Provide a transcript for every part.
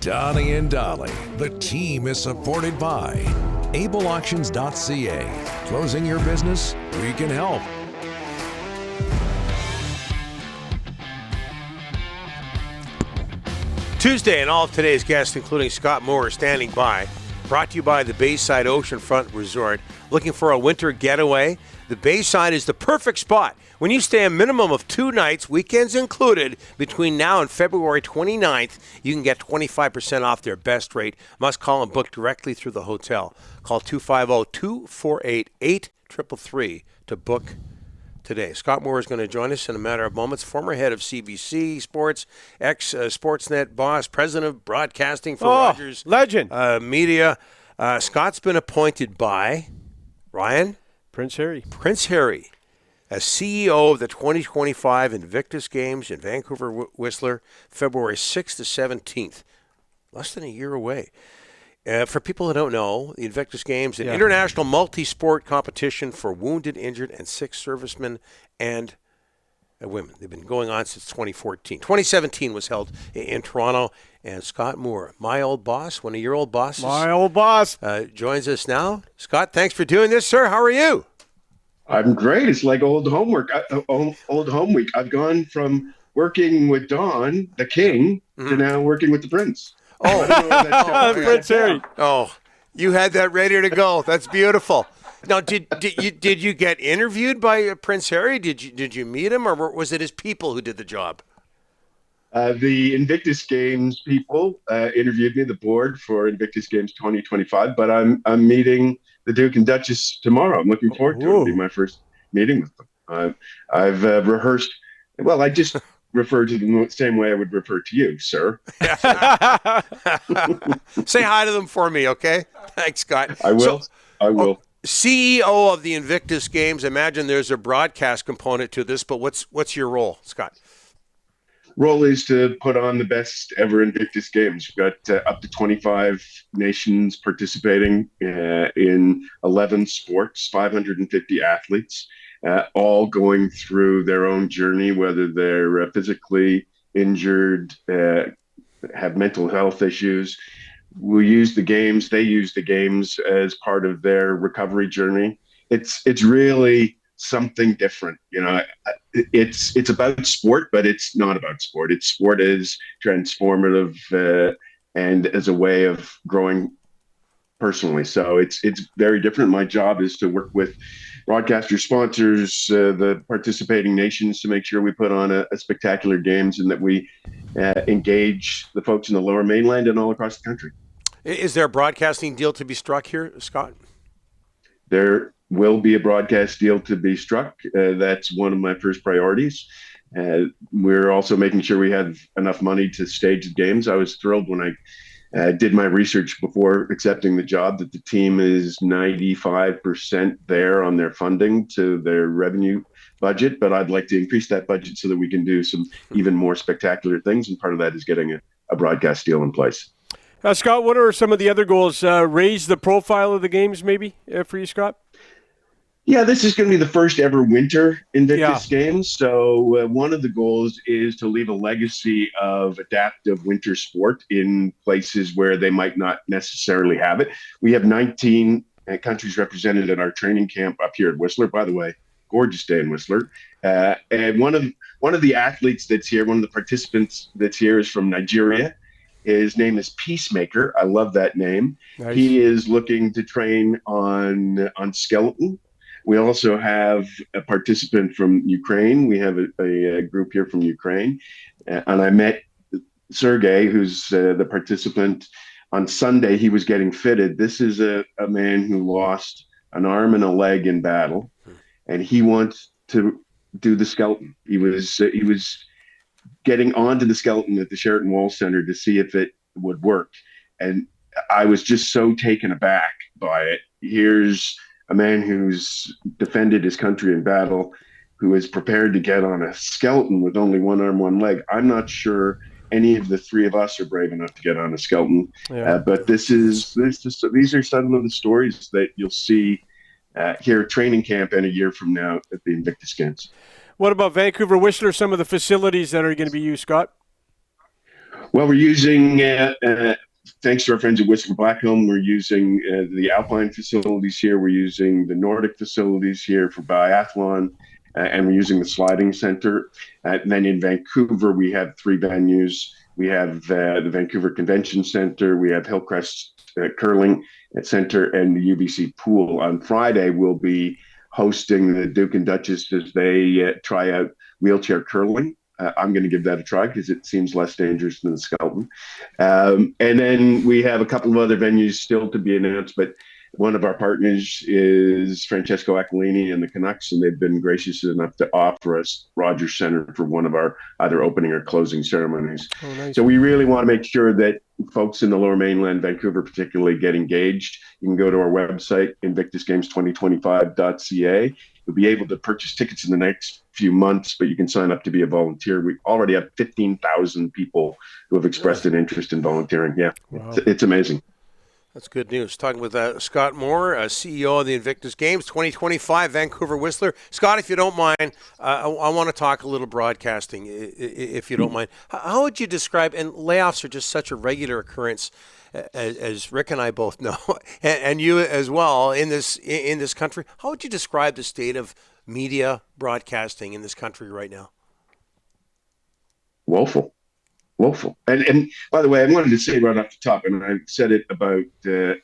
Donnie and Dolly. The team is supported by ableauctions.ca. Closing your business? We can help. Tuesday, and all of today's guests, including Scott Moore, standing by. Brought to you by the Bayside Oceanfront Resort. Looking for a winter getaway? The Bayside is the perfect spot. When you stay a minimum of 2 nights, weekends included, between now and February 29th, you can get 25% off their best rate. Must call and book directly through the hotel. Call 250-248-8333 to book today. Scott Moore is going to join us in a matter of moments. Former head of CBC Sports, ex-Sportsnet boss, president of broadcasting for Rogers legend Media. Scott's been appointed by Ryan Prince Harry as CEO of the 2025 Invictus Games in Vancouver Whistler, February 6th to 17th. Less than a year away. For people who don't know, the Invictus Games, an international multi-sport competition for wounded, injured, and sick servicemen and women. They've been going on since 2014. 2017 was held in Toronto, and Scott Moore, my old boss, one of your old bosses. My old boss. Joins us now. Scott, thanks for doing this, sir. How are you? I'm great. It's like old home week. I've gone from working with Don, the king, to now working with the prince. Oh, Prince Harry. Oh, you had that ready to go. That's beautiful. Now, did you get interviewed by Prince Harry? Did you meet him, or was it his people who did the job? The Invictus Games people interviewed me, the board for Invictus Games 2025. But I'm meeting the Duke and Duchess tomorrow. I'm looking forward to it. It'll be my first meeting with them. I've rehearsed. Well, I just refer to them the same way I would refer to you, sir. Say hi to them for me, okay? Thanks, Scott. I will. CEO of the Invictus Games. Imagine there's a broadcast component to this, but what's your role, Scott? Role is to put on the best ever Invictus Games. We've got up to 25 nations participating in 11 sports, 550 athletes, all going through their own journey, whether they're physically injured, have mental health issues. We use the games, they use the games as part of their recovery journey. It's really something different. You know, it's about sport, but it's not about sport. It's sport as transformative and as a way of growing personally. So it's very different. My job is to work with broadcaster sponsors, the participating nations, to make sure we put on a spectacular games and that we engage the folks in the Lower Mainland and all across the country. Is there a broadcasting deal to be struck here, Scott? There will be a broadcast deal to be struck. That's one of my first priorities. We're also making sure we have enough money to stage the games. I was thrilled when I did my research before accepting the job that the team is 95% there on their funding to their revenue budget, but I'd like to increase that budget so that we can do some even more spectacular things, and part of that is getting a broadcast deal in place. Scott, what are some of the other goals? Raise the profile of the games maybe for you, Scott? Yeah, this is going to be the first ever winter Invictus Games. So one of the goals is to leave a legacy of adaptive winter sport in places where they might not necessarily have it. We have 19 countries represented at our training camp up here at Whistler. By the way, gorgeous day in Whistler. And one of the athletes that's here, one of the participants that's here is from Nigeria. His name is Peacemaker. I love that name. Nice. He is looking to train on skeleton. We also have a participant from Ukraine. We have a group here from Ukraine. And I met Sergey, who's the participant, on Sunday. He was getting fitted. This is a man who lost an arm and a leg in battle, and he wants to do the skeleton. He was getting onto the skeleton at the Sheraton Wall Center to see if it would work. And I was just so taken aback by it. Here's a man who's defended his country in battle, who is prepared to get on a skeleton with only one arm, one leg. I'm not sure any of the three of us are brave enough to get on a skeleton. But these are some of the stories that you'll see here at training camp and a year from now at the Invictus Games. What about Vancouver Whistler, some of the facilities that are going to be used, Scott? Well, we're using, thanks to our friends at Whistler Blackcomb, we're using the Alpine facilities here. We're using the Nordic facilities here for biathlon, and we're using the sliding center. And then in Vancouver, we have three venues. We have the Vancouver Convention Center. We have Hillcrest Curling Center and the UBC Pool. On Friday, we'll be hosting the Duke and Duchess as they try out wheelchair curling. I'm going to give that a try because it seems less dangerous than the Skelton. And then we have a couple of other venues still to be announced, but one of our partners is Francesco Aquilini and the Canucks, and they've been gracious enough to offer us Rogers Center for one of our either opening or closing ceremonies. Oh, nice. So we really want to make sure that folks in the Lower Mainland, Vancouver particularly, get engaged. You can go to our website, invictusgames2025.ca. You'll be able to purchase tickets in the next few months, but you can sign up to be a volunteer. We already have 15,000 people who have expressed an interest in volunteering. Yeah, wow. It's amazing. That's good news. Talking with Scott Moore, CEO of the Invictus Games 2025, Vancouver Whistler. Scott, if you don't mind, I want to talk a little broadcasting, if you don't mind. How would you describe, and layoffs are just such a regular occurrence, as Rick and I both know, and you as well, in this country. How would you describe the state of media broadcasting in this country right now? Woeful. And by the way, I wanted to say right off the top, and I said it about the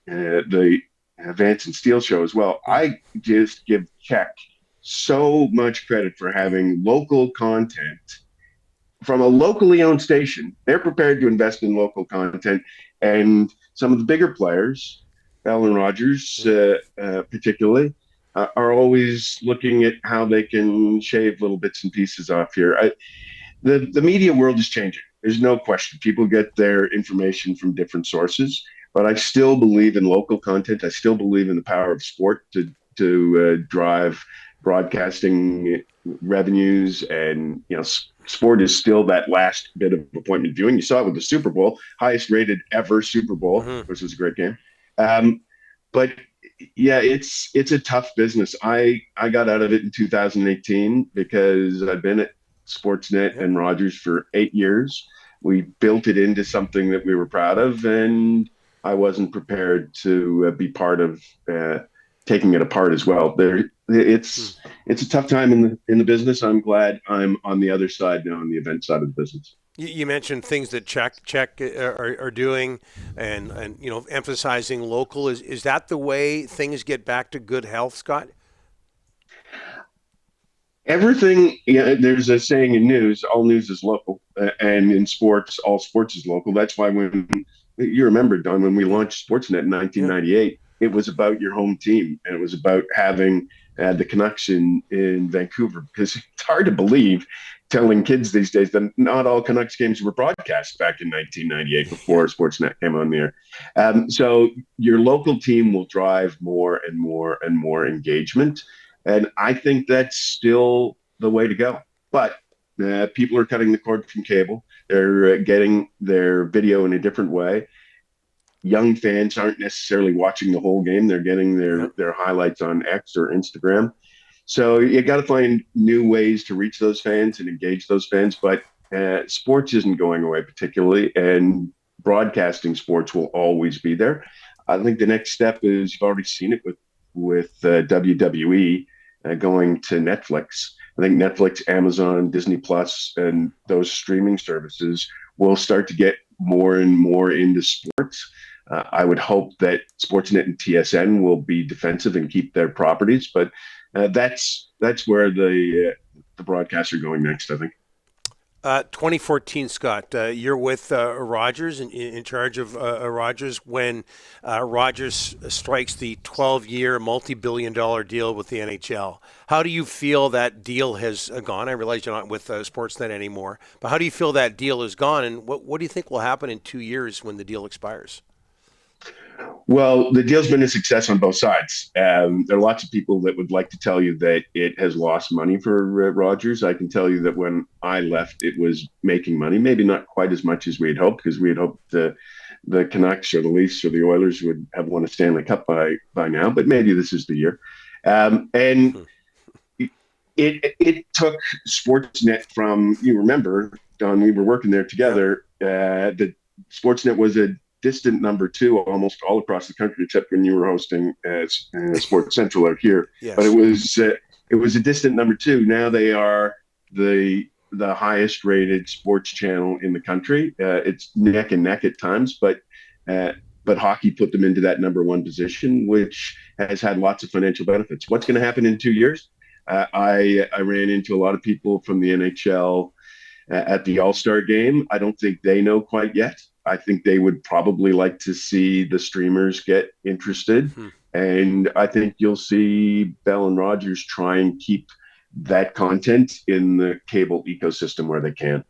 Vance and Steele show as well. I just give Czech so much credit for having local content from a locally owned station. They're prepared to invest in local content, and some of the bigger players, Bell and Rogers particularly, are always looking at how they can shave little bits and pieces off here. The media world is changing. There's no question. People get their information from different sources, but I still believe in local content. I still believe in the power of sport to drive broadcasting revenues, and sport is still that last bit of appointment viewing. You saw it with the Super Bowl, highest rated ever Super Bowl, which was a great game. But yeah, it's a tough business. I got out of it in 2018 because I've been at Sportsnet and Rogers for 8 years. We built it into something that we were proud of, and I wasn't prepared to be part of taking it apart as well. It's a tough time in the business. I'm glad I'm on the other side now, on the event side of the business. You mentioned things that Czech are doing, and emphasizing local. Is that the way things get back to good health, Scott? Everything, there's a saying in news, all news is local, and in sports, all sports is local. That's why when you remember, Don, when we launched Sportsnet in 1998, it was about your home team, and it was about having the Canucks in Vancouver, because it's hard to believe, telling kids these days, that not all Canucks games were broadcast back in 1998 before Sportsnet came on the air. So your local team will drive more and more and more engagement. And I think that's still the way to go. But people are cutting the cord from cable. They're getting their video in a different way. Young fans aren't necessarily watching the whole game. They're getting their highlights on X or Instagram. So you got to find new ways to reach those fans and engage those fans. But sports isn't going away particularly, and broadcasting sports will always be there. I think the next step is, you've already seen it with WWE. Going to Netflix. I think Netflix, Amazon, Disney Plus, and those streaming services will start to get more and more into sports. I would hope that Sportsnet and TSN will be defensive and keep their properties, but that's where the broadcasts are going next, I think. 2014, Scott, you're with Rogers, in charge of Rogers, when Rogers strikes the 12-year, multi-billion-dollar deal with the NHL. How do you feel that deal has gone? I realize you're not with Sportsnet anymore, but how do you feel that deal has gone, and what do you think will happen in 2 years when the deal expires? Well, the deal's been a success on both sides. There are lots of people that would like to tell you that it has lost money for Rogers. I can tell you that when I left, it was making money, maybe not quite as much as we had hoped, because we had hoped the Canucks or the Leafs or the Oilers would have won a Stanley Cup by now, but maybe this is the year. And it took Sportsnet from, you remember, Don, we were working there together. The Sportsnet was a distant number two almost all across the country, except when you were hosting Sports Central out here. Yes. But it was a distant number two. Now they are the highest rated sports channel in the country. It's neck and neck at times, but hockey put them into that number one position, which has had lots of financial benefits. What's going to happen in 2 years? I ran into a lot of people from the NHL at the All-Star game. I don't think they know quite yet. I think they would probably like to see the streamers get interested. And I think you'll see Bell and Rogers try and keep that content in the cable ecosystem where they can.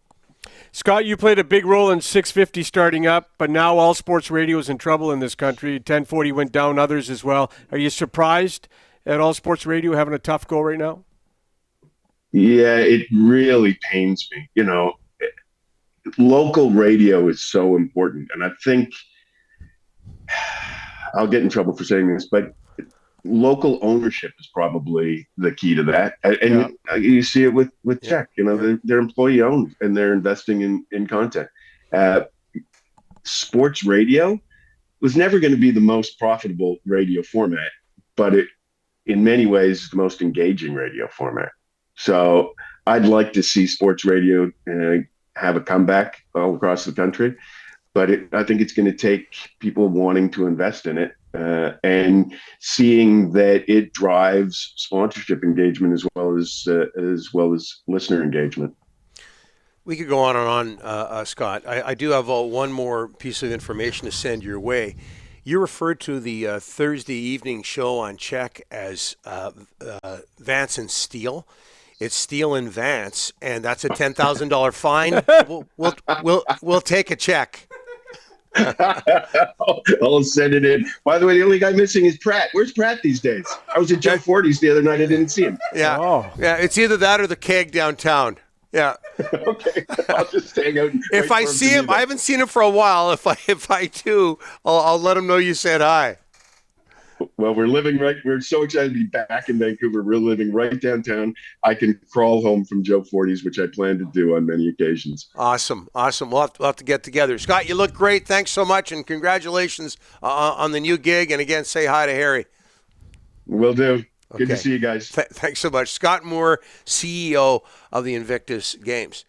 Scott, you played a big role in 650 starting up, but now all sports radio is in trouble in this country. 1040 went down, others as well. Are you surprised at all sports radio having a tough go right now? Yeah, it really pains me. Local radio is so important. And I think I'll get in trouble for saying this, but local ownership is probably the key to that. And you see it with Czech, they're employee owned and they're investing in content. Sports radio was never going to be the most profitable radio format, but it, in many ways, is the most engaging radio format. So I'd like to see sports radio have a comeback all across the country, but I think it's going to take people wanting to invest in it and seeing that it drives sponsorship engagement as well as listener engagement. We could go on and on, Scott. I do have one more piece of information to send your way. You referred to the Thursday evening show on Czech as Vance and Steele. It's Steele and Vance, and that's a $10,000 fine. We'll take a check. I'll send it in. By the way, the only guy missing is Pratt. Where's Pratt these days? I was at Joe Forty's the other night. I didn't see him. Yeah, yeah. It's either that or the keg downtown. Yeah. Okay. I'll just hang out. If I see him, I haven't seen him for a while. If I do, I'll let him know you said hi. Well, we're so excited to be back in Vancouver. We're living right downtown. I can crawl home from Joe Forty's, which I plan to do on many occasions. Awesome. We'll have to get together. Scott, you look great. Thanks so much, and congratulations on the new gig. And again, say hi to Harry. Will do. Good to see you guys. Thanks so much. Scott Moore, CEO of the Invictus Games.